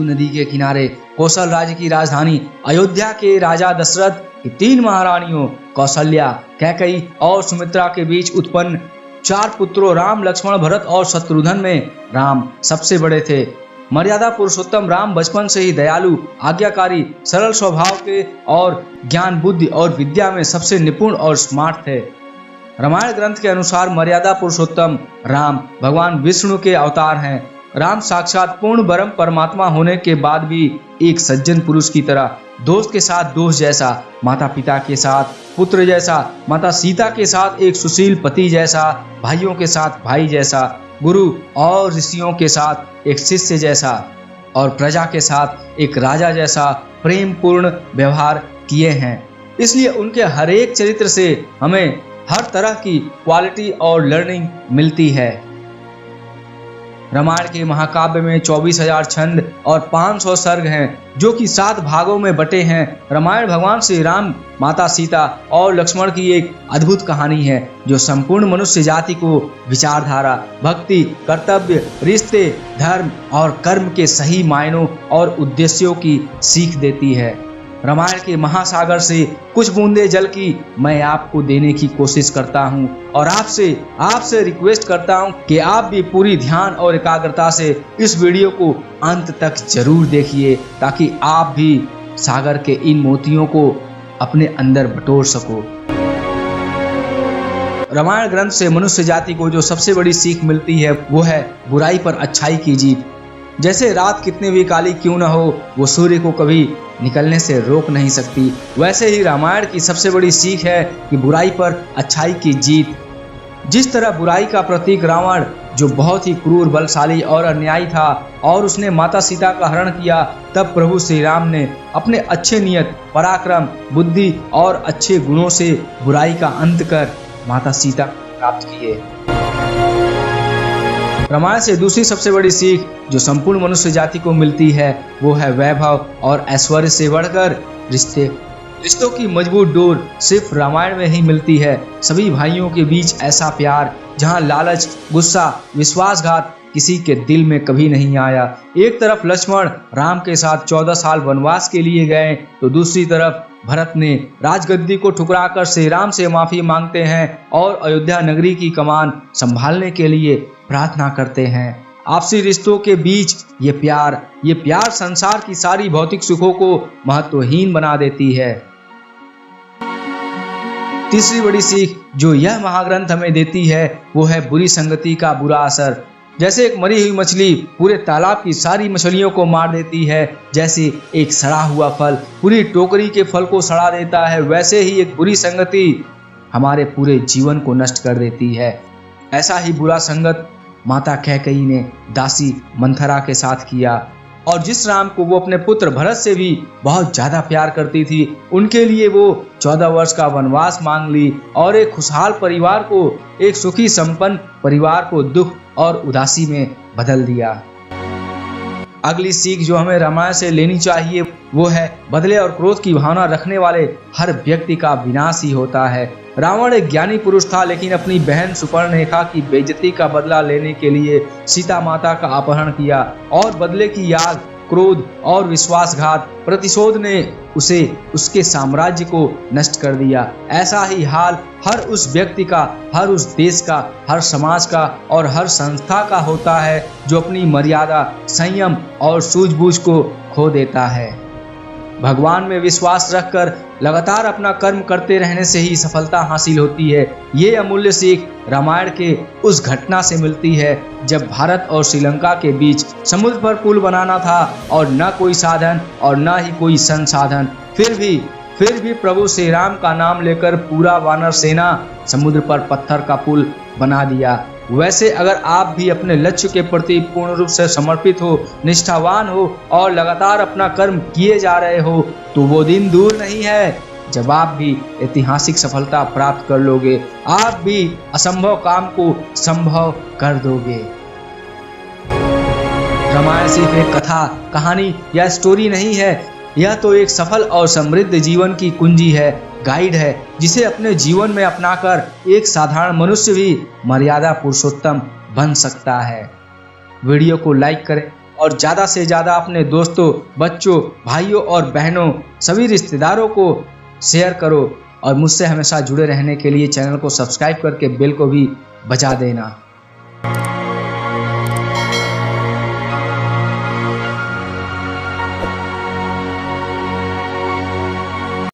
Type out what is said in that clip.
नदी के किनारे कौशल राज्य की राजधानी अयोध्या के राजा दशरथ की 3 महारानियों कौशल्या, कैकेयी और सुमित्रा के बीच उत्पन्न 4 पुत्रों राम, लक्ष्मण, भरत और शत्रुघ्न में राम सबसे बड़े थे। मर्यादा पुरुषोत्तम राम बचपन से ही दयालु, आज्ञाकारी, सरल स्वभाव के और ज्ञान, बुद्धि और विद्या में सबसे निपुण और स्मार्ट थे। रामायण ग्रंथ के अनुसार मर्यादा पुरुषोत्तम राम भगवान विष्णु के अवतार हैं। राम साक्षात पूर्ण ब्रह्म परमात्मा होने के बाद भी एक सज्जन पुरुष की तरह, दोस्त के साथ दोस्त जैसा, माता पिता के साथ पुत्र जैसा, माता सीता के साथ एक सुशील पति जैसा, भाइयों के साथ भाई जैसा, गुरु और ऋषियों के साथ एक शिष्य जैसा और प्रजा के साथ एक राजा जैसा प्रेम पूर्ण व्यवहार किए हैं। इसलिए उनके हर एक चरित्र से हमें हर तरह की क्वालिटी और लर्निंग मिलती है। रामायण के महाकाव्य में 24,000 छंद और 500 सर्ग हैं, जो कि 7 भागों में बटे हैं। रामायण भगवान श्री राम, माता सीता और लक्ष्मण की एक अद्भुत कहानी है, जो संपूर्ण मनुष्य जाति को विचारधारा, भक्ति, कर्तव्य, रिश्ते, धर्म और कर्म के सही मायनों और उद्देश्यों की सीख देती है। रामायण के महासागर से कुछ बूंदे जल की मैं आपको देने की कोशिश करता हूं और आपसे रिक्वेस्ट करता हूं कि आप भी पूरी ध्यान और एकाग्रता से इस वीडियो को अंत तक जरूर देखिए, ताकि आप भी सागर के इन मोतियों को अपने अंदर बटोर सको। रामायण ग्रंथ से मनुष्य जाति को जो सबसे बड़ी सीख मिलती है वो है बुराई पर अच्छाई की जीत। जैसे रात कितनी भी काली क्यों न हो, वो सूर्य को कभी निकलने से रोक नहीं सकती, वैसे ही रामायण की सबसे बड़ी सीख है कि बुराई पर अच्छाई की जीत। जिस तरह बुराई का प्रतीक रावण, जो बहुत ही क्रूर, बलशाली और अन्यायी था और उसने माता सीता का हरण किया, तब प्रभु श्री राम ने अपने अच्छे नियत, पराक्रम, बुद्धि और अच्छे गुणों से बुराई का अंत कर माता सीता प्राप्त किए। रामायण से दूसरी सबसे बड़ी सीख जो संपूर्ण मनुष्य जाति को मिलती है वो है वैभव और ऐश्वर्य से बढ़कर रिश्तों की मजबूत डोर सिर्फ रामायण में ही मिलती है। सभी भाइयों के बीच ऐसा प्यार जहां लालच, गुस्सा, विश्वासघात किसी के दिल में कभी नहीं आया। एक तरफ लक्ष्मण राम के साथ 14 साल वनवास के लिए गए, तो दूसरी तरफ भरत ने राजगद्दी को ठुकराकर श्री राम से माफी मांगते हैं और अयोध्या नगरी की कमान संभालने के लिए प्रार्थना करते हैं। आपसी रिश्तों के बीच ये प्यार संसार की सारी भौतिक सुखों को महत्वहीन बना देती है। तीसरी बड़ी सीख जो यह महाग्रंथ हमें देती है वो है बुरी संगति का बुरा असर। जैसे एक मरी हुई मछली पूरे तालाब की सारी मछलियों को मार देती है, जैसे एक सड़ा हुआ फल पूरी टोकरी के फल को सड़ा देता है, वैसे ही एक बुरी संगति हमारे पूरे जीवन को नष्ट कर देती है। ऐसा ही बुरा संगत माता कैकेयी ने दासी मंथरा के साथ किया, और जिस राम को वो अपने पुत्र भरत से भी बहुत ज्यादा प्यार करती थी, उनके लिए वो 14 वर्ष का वनवास मांग ली और एक खुशहाल परिवार को, एक सुखी संपन्न परिवार को दुख और उदासी में बदल दिया। अगली सीख जो हमें रामायण से लेनी चाहिए वो है बदले और क्रोध की भावना रखने वाले हर व्यक्ति का विनाश ही होता है। रावण एक ज्ञानी पुरुष था, लेकिन अपनी बहन सुपर्णरेखा की बेइज्जती का बदला लेने के लिए सीता माता का अपहरण किया और बदले की याद, क्रोध और विश्वासघात, प्रतिशोध ने उसे उसके साम्राज्य को नष्ट कर दिया। ऐसा ही हाल हर उस व्यक्ति का, हर उस देश का, हर समाज का और हर संस्था का होता है जो अपनी मर्यादा, संयम और सूझबूझ को खो देता है। भगवान में विश्वास रखकर लगातार अपना कर्म करते रहने से ही सफलता हासिल होती है। ये अमूल्य सीख रामायण के उस घटना से मिलती है जब भारत और श्रीलंका के बीच समुद्र पर पुल बनाना था और न कोई साधन और न ही कोई संसाधन, फिर भी प्रभु श्री राम का नाम लेकर पूरा वानर सेना समुद्र पर पत्थर का पुल बना दिया। वैसे अगर आप भी अपने लक्ष्य के प्रति पूर्ण रूप से समर्पित हो, निष्ठावान हो और लगातार अपना कर्म किए जा रहे हो, तो वो दिन दूर नहीं है जब आप भी ऐतिहासिक सफलता प्राप्त कर लोगे। आप भी असंभव काम को संभव कर दोगे। रामायण सिर्फ एक कथा, कहानी या स्टोरी नहीं है, यह तो एक सफल और समृद्ध जीवन की कुंजी है, गाइड है, जिसे अपने जीवन में अपनाकर एक साधारण मनुष्य भी मर्यादा पुरुषोत्तम बन सकता है। वीडियो को लाइक करें और ज़्यादा से ज़्यादा अपने दोस्तों, बच्चों, भाइयों और बहनों, सभी रिश्तेदारों को शेयर करो और मुझसे हमेशा जुड़े रहने के लिए चैनल को सब्सक्राइब करके बेल को भी बजा देना।